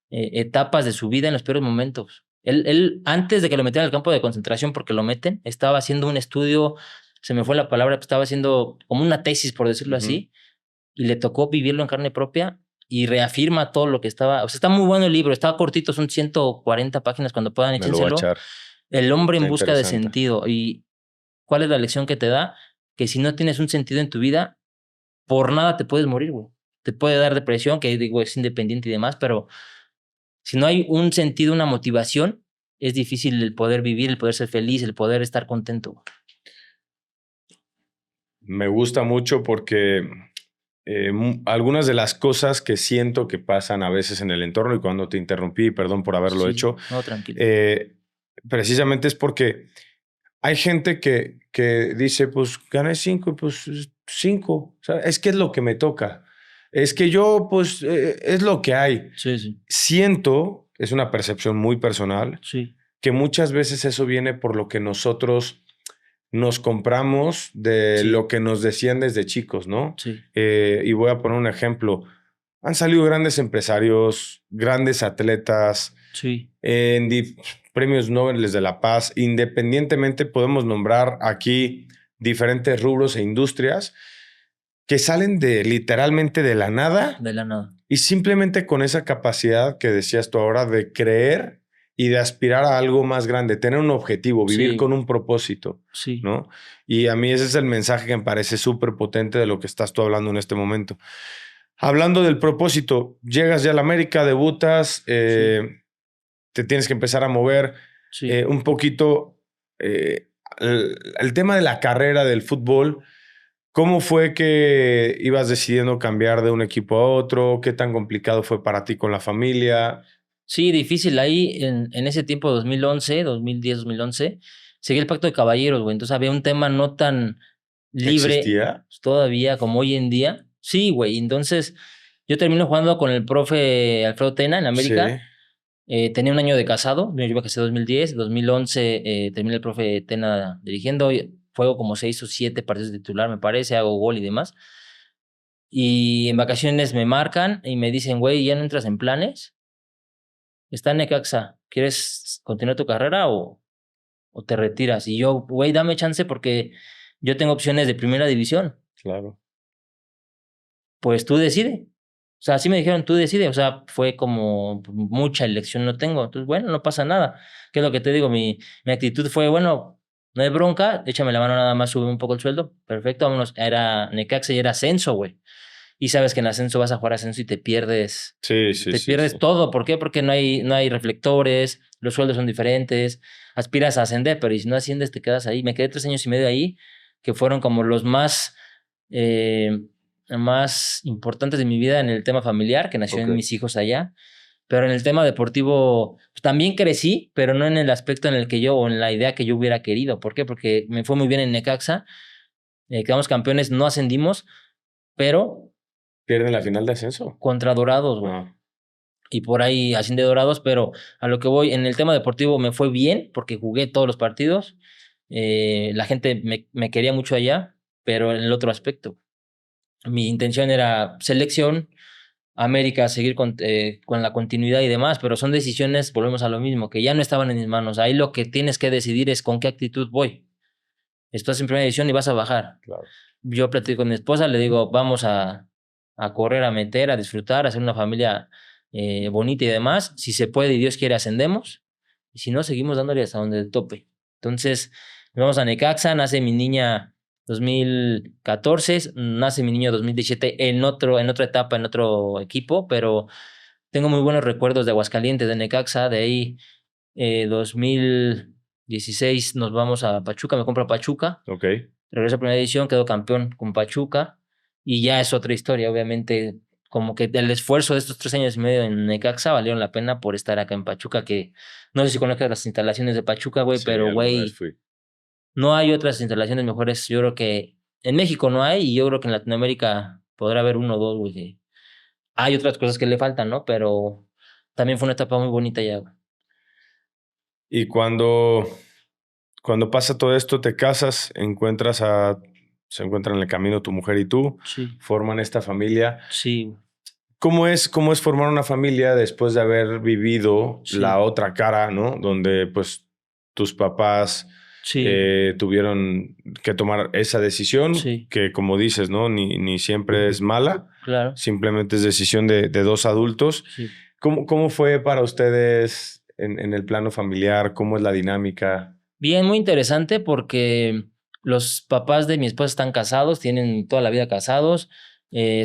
etapas de su vida, en los peores momentos. Él, antes de que lo metieran al campo de concentración, porque lo meten, estaba haciendo un estudio, se me fue la palabra, estaba haciendo como una tesis, por decirlo así, y le tocó vivirlo en carne propia y reafirma todo lo que estaba. O sea, está muy bueno el libro, está cortito, son 140 páginas, cuando puedan, Me lo voy a échenselo. echar. El hombre en Está busca de interesante. sentido. ¿Y cuál es la lección que te da? Que si no tienes un sentido en tu vida, por nada te puedes morir, güey. Te puede dar depresión, que digo, es independiente y demás, pero si no hay un sentido, una motivación, es difícil el poder vivir, el poder ser feliz, el poder estar contento. Me gusta mucho porque algunas de las cosas que siento que pasan a veces en el entorno, y cuando te interrumpí, perdón por haberlo Sí, hecho, no, tranquilo. precisamente es porque hay gente que dice, pues gané 5, pues 5. O sea, es que es lo que me toca. Es que yo, pues, es lo que hay. Sí, sí, Siento, es una percepción muy personal, sí, que muchas veces eso viene por lo que nosotros nos compramos de sí, lo que nos decían desde chicos, ¿no? sí, Y voy a poner un ejemplo. Han salido grandes empresarios, grandes atletas, sí, en premios Nobel de la Paz. Independientemente, podemos nombrar aquí diferentes rubros e industrias que salen literalmente de la nada de la nada. y simplemente con esa capacidad que decías tú ahora de creer y de aspirar a algo más grande, tener un objetivo, vivir Sí, con un propósito, sí, ¿no? Y a mí ese es el mensaje que me parece súper potente de lo que estás tú hablando en este momento. Hablando del propósito, llegas ya a la América, debutas, sí, te tienes que empezar a mover sí. un poquito el tema de la carrera del fútbol. ¿Cómo fue que ibas decidiendo cambiar de un equipo a otro? ¿Qué tan complicado fue para ti con la familia? Sí, difícil. Ahí en ese tiempo, 2011, 2010, 2011, seguía el Pacto de Caballeros, güey. Entonces había un tema no tan libre ¿Existía? todavía como hoy en día. Sí, güey. Entonces yo termino jugando con el profe Alfredo Tena en Sí, América. Tenía un año de casado. Yo me casé en 2010. 2011 terminé el profe Tena dirigiendo. Juego como 6 o 7 partidos de titular, me parece. Hago gol y demás. Y en vacaciones me marcan y me dicen, güey, ¿ya no entras en planes? Está en Necaxa, ¿quieres continuar tu carrera o te retiras? Y yo, güey, dame chance porque yo tengo opciones de primera división. claro. Pues tú decide. O sea, así me dijeron, tú decide. O sea, fue como mucha elección no tengo. Entonces, bueno, no pasa nada. ¿Qué es lo que te digo? Mi actitud fue, bueno, no hay bronca, échame la mano nada más, sube un poco el sueldo. Perfecto, vámonos. Era Necaxa y era ascenso, güey. Y sabes que en ascenso vas a jugar ascenso y Sí, sí, te sí, pierdes sí. todo. ¿Por qué? Porque no hay reflectores, los sueldos son diferentes, aspiras a ascender, pero y si no asciendes te quedas ahí. Me quedé 3 años y medio ahí, que fueron como los eh, más importantes de mi vida en el tema familiar, que Ok. nacieron mis hijos allá. Pero en el tema deportivo pues, también crecí, pero no en el aspecto en el que yo o en la idea que yo hubiera querido. ¿Por qué? Porque me fue muy bien en Necaxa, quedamos campeones, no ascendimos, pero ¿Pierden la final de ascenso? Contra Dorados, güey. Y por ahí asciende Dorados, pero a lo que voy, en el tema deportivo me fue bien porque jugué todos los partidos. La gente me quería mucho allá, pero en el otro aspecto. Mi intención era selección, América, seguir con la continuidad y demás, pero son decisiones, volvemos a lo mismo, que ya no estaban en mis manos. Ahí lo que tienes que decidir es con qué actitud voy. Estás en primera división y vas a bajar. Claro. Yo platico con mi esposa, le digo, vamos a correr, a meter, a disfrutar, a hacer una familia bonita y demás. Si se puede y Dios quiere, ascendemos. Y si no, seguimos dándole hasta donde tope. Entonces, nos vamos a Necaxa, nace mi niña 2014, nace mi niño 2017 en otra etapa, en otro equipo, pero tengo muy buenos recuerdos de Aguascalientes, de Necaxa, de ahí 2016 nos vamos a Pachuca, me compro a Pachuca. Ok. Regreso a primera división, quedo campeón con Pachuca y ya es otra historia, obviamente, como que el esfuerzo de estos 3 años y medio en Necaxa valieron la pena por estar acá en Pachuca, que no sé si conozcas las instalaciones de Pachuca, güey, Sí, pero, güey, no hay otras instalaciones mejores. Yo creo que en México no hay y yo creo que en Latinoamérica podrá haber uno o dos, güey. Hay otras cosas que le faltan, ¿no? Pero también fue una etapa muy bonita ya, güey. Y cuando pasa todo esto, te casas, se encuentran en el camino tu mujer y tú, Sí. Forman esta familia. Sí. ¿Cómo es formar una familia después de haber vivido la otra cara, ¿no? Donde pues tus papás tuvieron que tomar esa decisión que, como dices, ¿no? Ni siempre es mala. Claro. Simplemente es decisión de dos adultos. Sí. ¿Cómo fue para ustedes en el plano familiar? ¿Cómo es la dinámica? Bien, muy interesante porque los papás de mi esposa están casados, tienen toda la vida casados,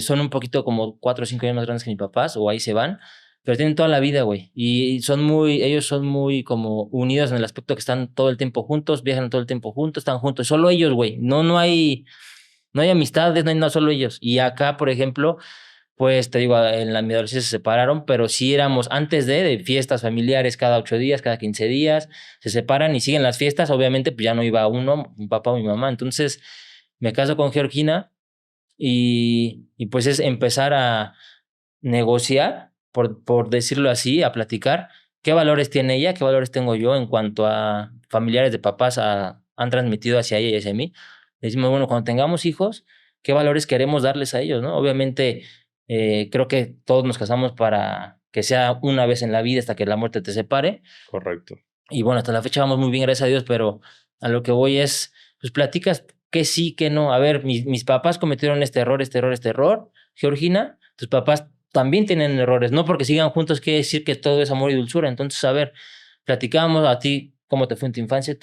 son un poquito como 4 o 5 años más grandes que mis papás, o ahí se van, pero tienen toda la vida, güey. Y ellos son muy como unidos en el aspecto que están todo el tiempo juntos, viajan todo el tiempo juntos, están juntos, solo ellos, güey. No hay amistades, no hay nada, solo ellos. Y acá, por ejemplo, pues te digo, mi adolescencia se separaron, pero sí éramos antes de fiestas familiares cada 8 días, cada 15 días, se separan y siguen las fiestas. Obviamente, pues ya no iba uno, mi papá o mi mamá. Entonces me caso con Georgina y pues es empezar a negociar, por decirlo así, a platicar qué valores tiene ella, qué valores tengo yo en cuanto a familiares de papás han transmitido hacia ella y hacia mí. Decimos, bueno, cuando tengamos hijos, ¿qué valores queremos darles a ellos, no? Obviamente, creo que todos nos casamos para que sea una vez en la vida hasta que la muerte te separe. Correcto. Y bueno, hasta la fecha vamos muy bien, gracias a Dios, pero a lo que voy es, pues platicas que sí, que no. A ver, mis papás cometieron este error, Georgina, tus papás también tienen errores. No porque sigan juntos quiere decir que todo es amor y dulzura. Entonces, a ver, platicamos a ti cómo te fue en tu infancia,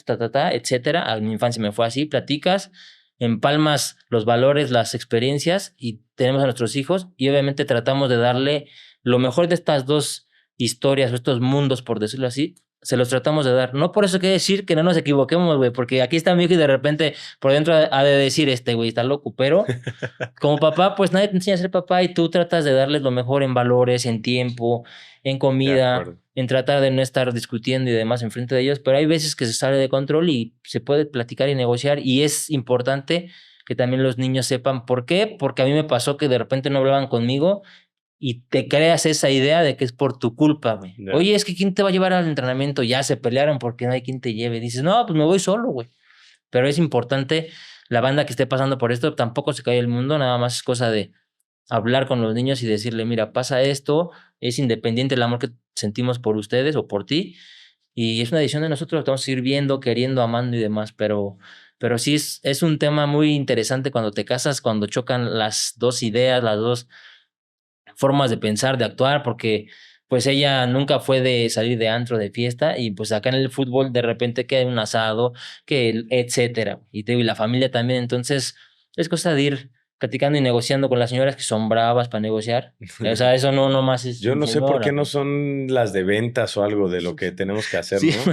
etcétera. A mi infancia me fue así, platicas, empalmas los valores, las experiencias y tenemos a nuestros hijos y obviamente tratamos de darle lo mejor de estas dos historias o estos mundos, por decirlo así, se los tratamos de dar. No por eso quiere decir que no nos equivoquemos, güey, porque aquí está mi hijo y de repente por dentro ha de decir, güey, está loco, pero como papá, pues nadie te enseña a ser papá y tú tratas de darles lo mejor en valores, en tiempo, en comida, en tratar de no estar discutiendo y demás enfrente de ellos, pero hay veces que se sale de control y se puede platicar y negociar y es importante que también los niños sepan por qué, porque a mí me pasó que de repente no hablaban conmigo y te creas esa idea de que es por tu culpa, güey. Yeah. Oye, es que ¿quién te va a llevar al entrenamiento? Ya se pelearon porque no hay quien te lleve. Dices, no, pues me voy solo, güey. Pero es importante, la banda que esté pasando por esto, tampoco se cae el mundo, nada más es cosa de hablar con los niños y decirle, mira, pasa esto, es independiente el amor que sentimos por ustedes o por ti, y es una decisión de nosotros, vamos a ir viendo, queriendo, amando y demás, pero sí es un tema muy interesante cuando te casas, cuando chocan las dos ideas, las dos formas de pensar, de actuar, porque pues ella nunca fue de salir de antro, de fiesta, y pues acá en el fútbol de repente que hay un asado, que etcétera, y la familia también, entonces es cosa de ir platicando y negociando con las señoras que son bravas para negociar. O sea, eso no nomás es... Yo no sé por qué no son las de ventas o algo de lo que tenemos que hacer, sí, ¿no?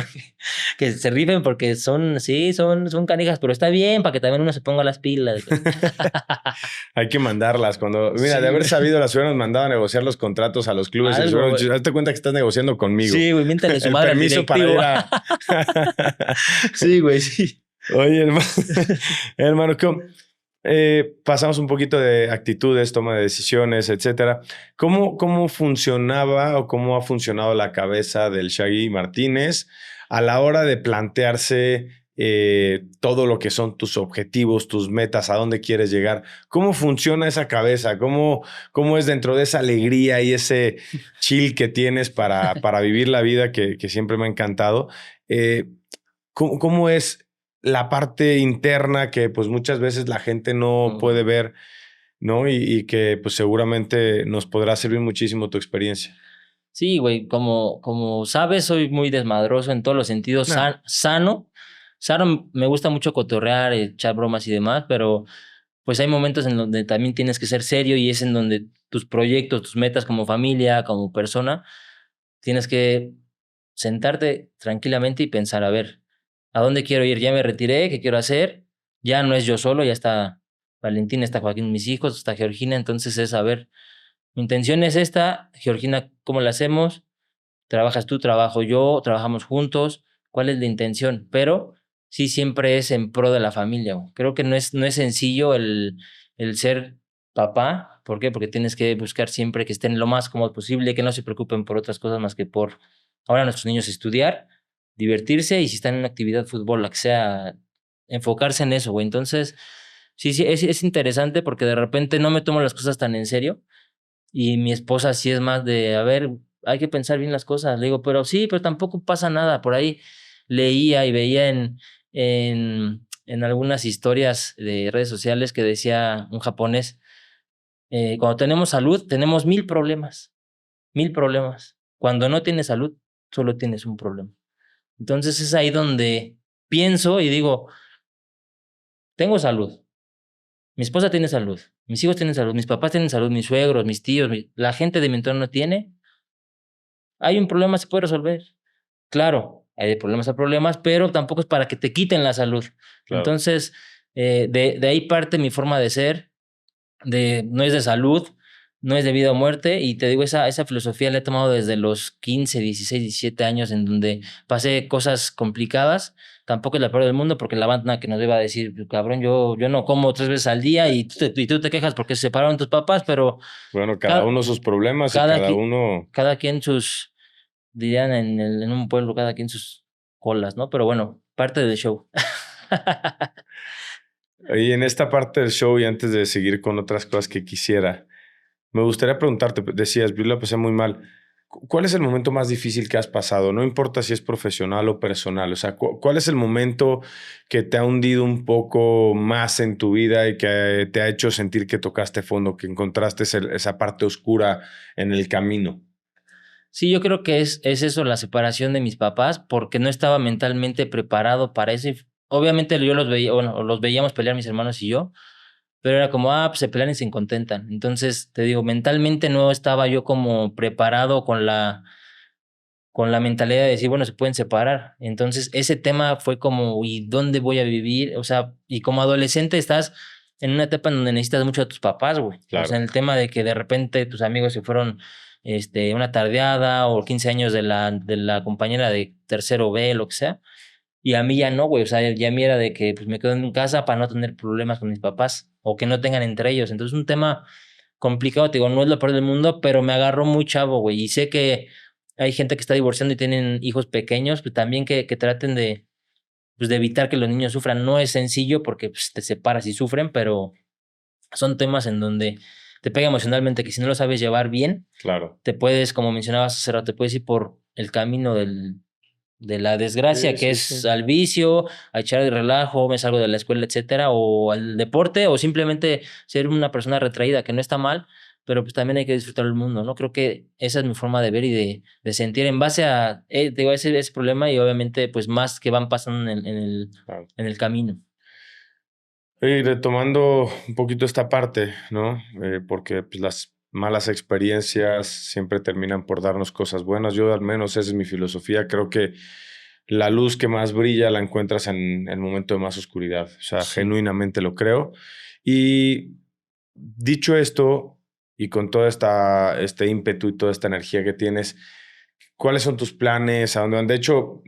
Que se rifen porque son canijas, pero está bien para que también uno se ponga las pilas. Hay que mandarlas. Mira, de haber sabido, las hubieran mandado a negociar los contratos a los clubes. Hazte cuenta que estás negociando conmigo. Sí, güey, miéntale su madre. El permiso para ir a... Sí, güey, sí. Oye, hermano, Pasamos un poquito de actitudes, toma de decisiones, etcétera. ¿Cómo funcionaba o cómo ha funcionado la cabeza del Shaggy Martínez a la hora de plantearse todo lo que son tus objetivos, tus metas, a dónde quieres llegar? ¿Cómo funciona esa cabeza? ¿Cómo es dentro de esa alegría y ese chill que tienes para vivir la vida que siempre me ha encantado? ¿Cómo es la parte interna que pues muchas veces la gente no puede ver, ¿no? Y que pues seguramente nos podrá servir muchísimo tu experiencia. Sí, güey, como sabes, soy muy desmadroso en todos los sentidos, Nah, sano. Sano, me gusta mucho cotorrear, echar bromas y demás, pero pues hay momentos en donde también tienes que ser serio y es en donde tus proyectos, tus metas como familia, como persona, tienes que sentarte tranquilamente y pensar, a ver, ¿a dónde quiero ir? Ya me retiré, ¿qué quiero hacer? Ya no es yo solo, ya está Valentín, está Joaquín, mis hijos, está Georgina, entonces es, a ver, mi intención es esta, Georgina, ¿cómo la hacemos? Trabajas tú, trabajo yo, trabajamos juntos, ¿cuál es la intención? Pero sí siempre es en pro de la familia, güey. Creo que no es sencillo el ser papá. ¿Por qué? Porque tienes que buscar siempre que estén lo más cómodo posible, que no se preocupen por otras cosas más que por ahora nuestros niños estudiar, divertirse y si están en una actividad fútbol, la que sea, enfocarse en eso, güey. Entonces, sí, es interesante porque de repente no me tomo las cosas tan en serio y mi esposa sí es más de, a ver, hay que pensar bien las cosas. Le digo, pero sí, pero tampoco pasa nada. Por ahí leía y veía en algunas historias de redes sociales que decía un japonés, cuando tenemos salud, tenemos 1000 problemas, 1000 problemas. Cuando no tienes salud, solo tienes un problema. Entonces es ahí donde pienso y digo, tengo salud, mi esposa tiene salud, mis hijos tienen salud, mis papás tienen salud, mis suegros, mis tíos, la gente de mi entorno tiene. Hay un problema, se puede resolver. Claro, hay de problemas a problemas, pero tampoco es para que te quiten la salud. claro. Entonces, de ahí parte mi forma de ser, no es de salud, no es de vida o muerte, y te digo, esa filosofía la he tomado desde los 15, 16, 17 años, en donde pasé cosas complicadas. Tampoco es la peor del mundo, porque la banda que nos iba a decir, cabrón, yo no como 3 veces al día y tú te quejas porque se separaron tus papás, pero Bueno, cada cada, uno sus problemas y cada, cada qui- uno... cada quien sus dirían en un pueblo, cada quien sus colas, ¿no? Pero bueno, parte del show. Y en esta parte del show y antes de seguir con otras cosas que quisiera, me gustaría preguntarte, decías, yo la pasé muy mal. ¿Cuál es el momento más difícil que has pasado? No importa si es profesional o personal. O sea, ¿cuál es el momento que te ha hundido un poco más en tu vida y que te ha hecho sentir que tocaste fondo, que encontraste esa parte oscura en el camino? Sí, yo creo que es eso, la separación de mis papás, porque no estaba mentalmente preparado para eso. Y obviamente yo los veía, bueno, los veíamos pelear mis hermanos y yo, pero era como, pues se pelean y se contentan. Entonces, te digo, mentalmente no estaba yo como preparado con la mentalidad de decir, bueno, se pueden separar. Entonces, ese tema fue como, ¿y dónde voy a vivir? O sea, y como adolescente estás en una etapa en donde necesitas mucho a tus papás, güey. O sea, Claro. en el tema de que de repente tus amigos se fueron una tardeada o 15 años de la compañera de tercero B, lo que sea. Y a mí ya no, güey. O sea, ya a mí era de que pues, me quedo en casa para no tener problemas con mis papás o que no tengan entre ellos. Entonces, un tema complicado, te digo, no es lo peor del mundo, pero me agarró muy chavo, güey. Y sé que hay gente que está divorciando y tienen hijos pequeños, pues también que traten pues, de evitar que los niños sufran. No es sencillo porque pues, te separas y sufren, pero son temas en donde te pega emocionalmente que si no lo sabes llevar bien, Claro. te puedes, como mencionabas hace rato, te puedes ir por el camino de la desgracia, Sí, que sí, sí. es al vicio, a echar de relajo, me salgo de la escuela, etcétera, o al deporte, o simplemente ser una persona retraída, que no está mal, pero pues también hay que disfrutar el mundo, ¿no? Creo que esa es mi forma de ver y de sentir en base a, digo, ese problema y obviamente pues más que van pasando Claro. en el camino. Y retomando un poquito esta parte, ¿no? Porque pues, las malas experiencias siempre terminan por darnos cosas buenas. Yo al menos esa es mi filosofía. Creo que la luz que más brilla la encuentras en el momento de más oscuridad. O sea, Sí. genuinamente lo creo. Y dicho esto, y con todo este ímpetu y toda esta energía que tienes, ¿cuáles son tus planes? ¿A dónde van? De hecho,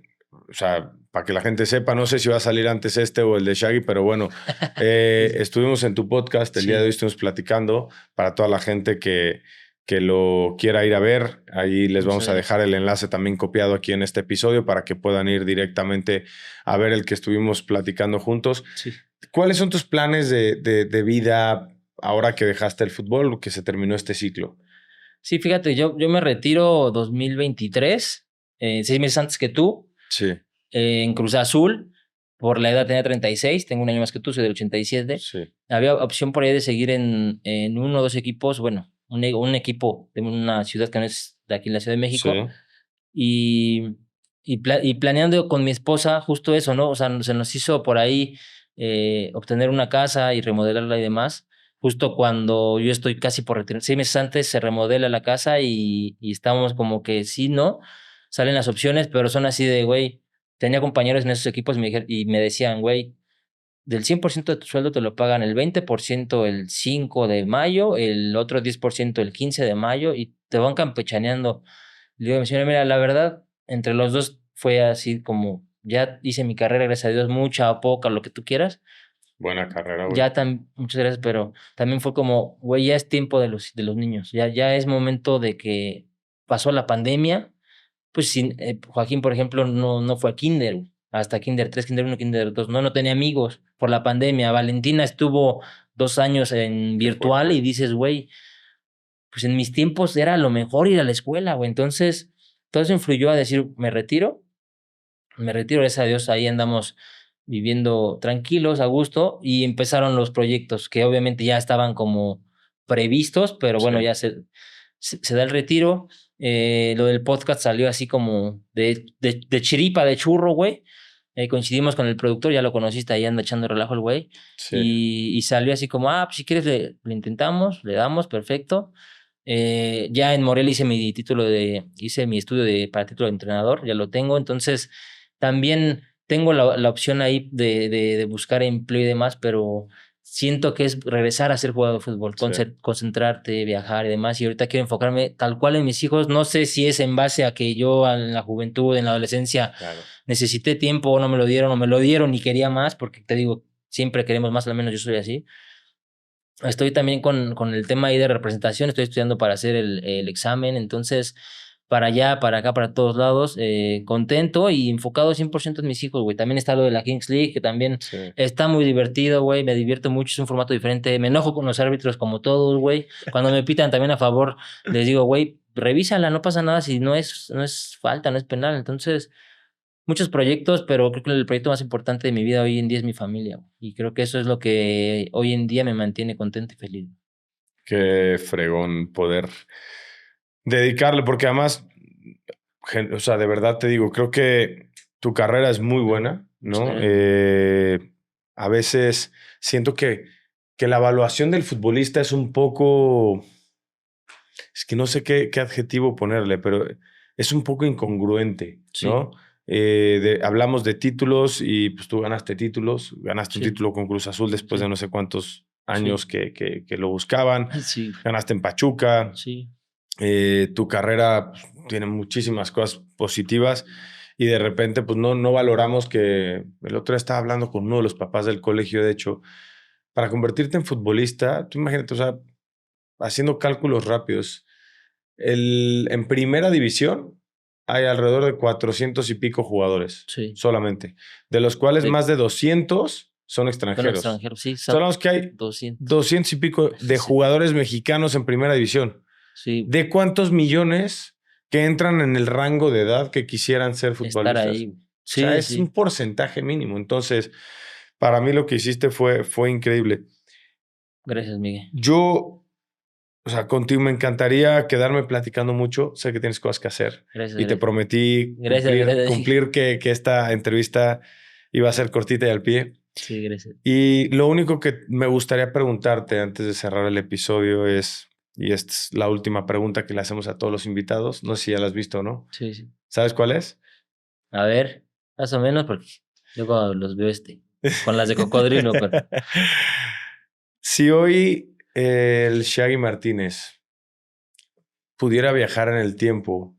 o sea, para que la gente sepa, no sé si va a salir antes este o el de Shaggy, pero bueno, estuvimos en tu podcast, el día de hoy estuvimos platicando para toda la gente que lo quiera ir a ver. Ahí les vamos a dejar el enlace también copiado aquí en este episodio para que puedan ir directamente a ver el que estuvimos platicando juntos. Sí. ¿Cuáles son tus planes de vida ahora que dejaste el fútbol, que se terminó este ciclo? Sí, fíjate, yo me retiro 2023, 6 meses antes que tú, Sí. En Cruz Azul. Por la edad tenía 36, tengo un año más que tú, soy del 87. Sí. Había opción por ahí de seguir en uno o dos equipos, bueno, un equipo de una ciudad que no es de aquí en la Ciudad de México. Sí. Y planeando con mi esposa justo eso, ¿no? O sea, se nos hizo por ahí obtener una casa y remodelarla y demás. Justo cuando yo estoy casi por retirar, 6 meses antes se remodela la casa y estamos como que sí, ¿no? Salen las opciones, pero son así de, güey, tenía compañeros en esos equipos y me decían, güey, del 100% de tu sueldo te lo pagan el 20% el 5 de mayo, el otro 10% el 15 de mayo y te van campechaneando. Le digo, señora, mira, la verdad, entre los dos fue así como, ya hice mi carrera, gracias a Dios, mucha o poca, lo que tú quieras. Buena carrera, güey. Ya muchas gracias, pero también fue como, güey, ya es tiempo de los niños, ya es momento de que pasó la pandemia. Pues Joaquín, por ejemplo, no fue a kinder, güey, hasta kinder 3, kinder 1, kinder 2, no tenía amigos por la pandemia. Valentina estuvo 2 años en virtual y dices, güey, pues en mis tiempos era lo mejor ir a la escuela, güey. Entonces, todo eso influyó a decir, me retiro, gracias a Dios, ahí andamos viviendo tranquilos, a gusto, y empezaron los proyectos que obviamente ya estaban como previstos, pero bueno, Sí. ya se da el retiro. Lo del podcast salió así como de chiripa, de churro, güey. Coincidimos con el productor, ya lo conociste, ahí anda echando relajo el güey. Sí. Y salió así como, pues si quieres le intentamos, le damos, perfecto. Ya en Morelia hice mi estudio para título de entrenador, ya lo tengo. Entonces, también tengo la opción ahí de buscar empleo y demás, pero siento que es regresar a ser jugador de fútbol, concentrarte, viajar y demás. Y ahorita quiero enfocarme tal cual en mis hijos. No sé si es en base a que yo en la juventud, en la adolescencia, necesité tiempo o no me lo dieron y quería más, porque te digo, siempre queremos más, al menos yo soy así. Estoy también con el tema ahí de representación, estoy estudiando para hacer el examen, entonces para allá, para acá, para todos lados, contento y enfocado 100% en mis hijos, güey. También está lo de la Kings League, que también está muy divertido, güey, me divierto mucho, es un formato diferente, me enojo con los árbitros como todos, güey. Cuando me pitan también a favor, les digo, güey, revísala, no pasa nada si no es falta, no es penal, entonces muchos proyectos, pero creo que el proyecto más importante de mi vida hoy en día es mi familia, güey. Y creo que eso es lo que hoy en día me mantiene contento y feliz. Qué fregón poder dedicarle, porque además, o sea, de verdad te digo, creo que tu carrera es muy buena, ¿no? A veces siento que la evaluación del futbolista es un poco, es que no sé qué adjetivo ponerle, pero es un poco incongruente, ¿no? Hablamos de títulos y pues tú ganaste títulos, ganaste un título con Cruz Azul después de no sé cuántos años que lo buscaban, ganaste en Pachuca, tu carrera tiene muchísimas cosas positivas y de repente pues no valoramos que el otro día estaba hablando con uno de los papás del colegio, de hecho, para convertirte en futbolista, tú imagínate, o sea, haciendo cálculos rápidos, en primera división hay alrededor de 400 y pico jugadores solamente, de los cuales más de 200 son extranjeros. Hablamos que hay 200 y pico de jugadores mexicanos en primera división. ¿De cuántos millones que entran en el rango de edad que quisieran ser futbolistas? Estar ahí. O sea, es un porcentaje mínimo. Entonces, para mí lo que hiciste fue increíble. Gracias, Miguel. Yo, o sea, contigo me encantaría quedarme platicando mucho. Sé que tienes cosas que hacer. Gracias, y te prometí cumplir que esta entrevista iba a ser cortita y al pie. Sí, gracias. Y lo único que me gustaría preguntarte antes de cerrar el episodio es, y esta es la última pregunta que le hacemos a todos los invitados, no sé si ya la has visto o no. Sí. ¿Sabes cuál es? A ver, más o menos, porque yo cuando los veo con las de cocodrilo, pero... Si hoy el Shaggy Martínez pudiera viajar en el tiempo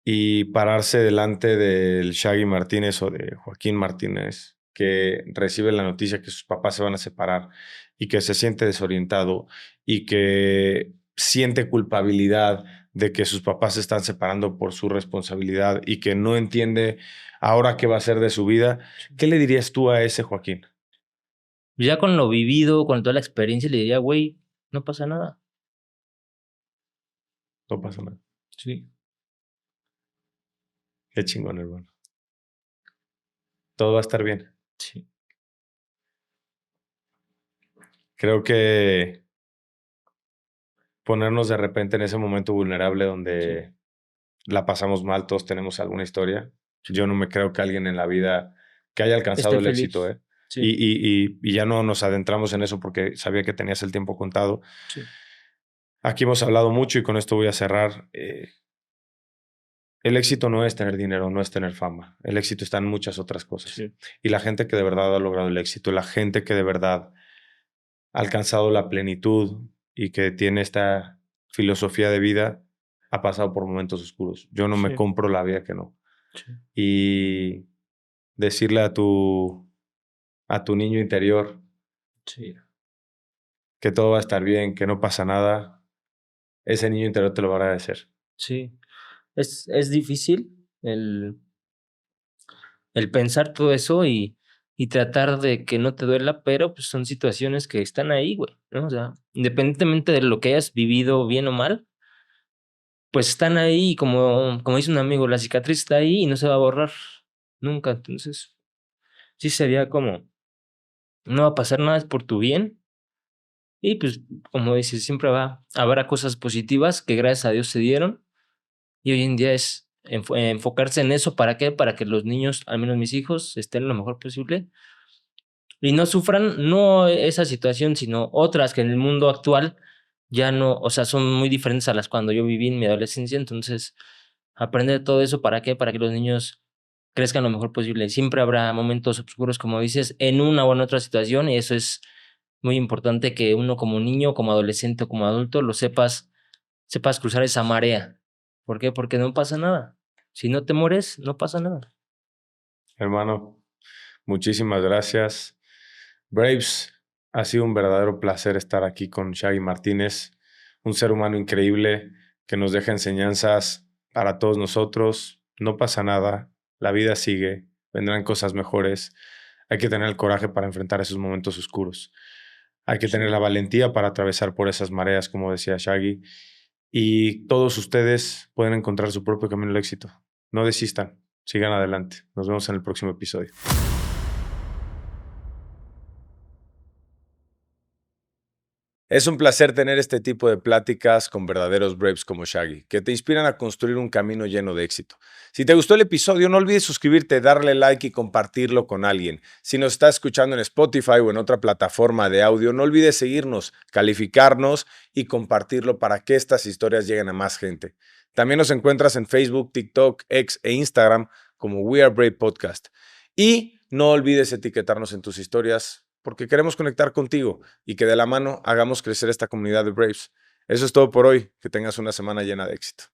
y pararse delante del Shaggy Martínez o de Joaquín Martínez, que recibe la noticia que sus papás se van a separar y que se siente desorientado y que siente culpabilidad de que sus papás se están separando por su responsabilidad y que no entiende ahora qué va a hacer de su vida, ¿qué le dirías tú a ese Joaquín? Ya con lo vivido, con toda la experiencia, le diría, güey, no pasa nada. No pasa nada. Sí. Qué chingón, hermano. Todo va a estar bien. Sí. Creo que ponernos de repente en ese momento vulnerable donde la pasamos mal, todos tenemos alguna historia. Yo no me creo que alguien en la vida que haya alcanzado Esté el feliz. éxito, ¿eh? Sí. Y ya no nos adentramos en eso porque sabía que tenías el tiempo contado. Sí. Aquí hemos hablado mucho y con esto voy a cerrar. El éxito no es tener dinero, no es tener fama. El éxito está en muchas otras cosas. Sí. Y la gente que de verdad ha logrado el éxito, la gente que de verdad ha alcanzado la plenitud y que tiene esta filosofía de vida, ha pasado por momentos oscuros. Yo no me Sí. compro la vida que no. Sí. Y decirle a tu niño interior Sí. que todo va a estar bien, que no pasa nada, ese niño interior te lo va a agradecer. Sí. Es difícil el pensar todo eso y tratar de que no te duela, pero, pues, son situaciones que están ahí, güey, ¿no? O sea, independientemente de lo que hayas vivido bien o mal, pues, están ahí, y como dice un amigo, la cicatriz está ahí y no se va a borrar nunca. Entonces, sí sería como, no va a pasar nada, es por tu bien y, pues, como dices, siempre habrá cosas positivas que gracias a Dios se dieron y hoy en día es enfocarse en eso, ¿para qué? Para que los niños, al menos mis hijos, estén lo mejor posible y no sufran, no esa situación, sino otras que en el mundo actual ya no, o sea, son muy diferentes a las cuando yo viví en mi adolescencia. Entonces, aprender todo eso, ¿para qué? Para que los niños crezcan lo mejor posible. Siempre habrá momentos oscuros, como dices, en una o en otra situación, y eso es muy importante que uno como niño, como adolescente o como adulto lo sepas cruzar esa marea. ¿Por qué? Porque no pasa nada. Si no te mueres, no pasa nada. Hermano, muchísimas gracias. Braves, ha sido un verdadero placer estar aquí con Shaggy Martínez, un ser humano increíble que nos deja enseñanzas para todos nosotros. No pasa nada, la vida sigue, vendrán cosas mejores. Hay que tener el coraje para enfrentar esos momentos oscuros. Hay que tener la valentía para atravesar por esas mareas, como decía Shaggy. Y todos ustedes pueden encontrar su propio camino al éxito. No desistan, sigan adelante. Nos vemos en el próximo episodio. Es un placer tener este tipo de pláticas con verdaderos Braves como Shaggy, que te inspiran a construir un camino lleno de éxito. Si te gustó el episodio, no olvides suscribirte, darle like y compartirlo con alguien. Si nos estás escuchando en Spotify o en otra plataforma de audio, no olvides seguirnos, calificarnos y compartirlo para que estas historias lleguen a más gente. También nos encuentras en Facebook, TikTok, X e Instagram como We Are Brave Podcast. Y no olvides etiquetarnos en tus historias porque queremos conectar contigo y que de la mano hagamos crecer esta comunidad de Braves. Eso es todo por hoy. Que tengas una semana llena de éxito.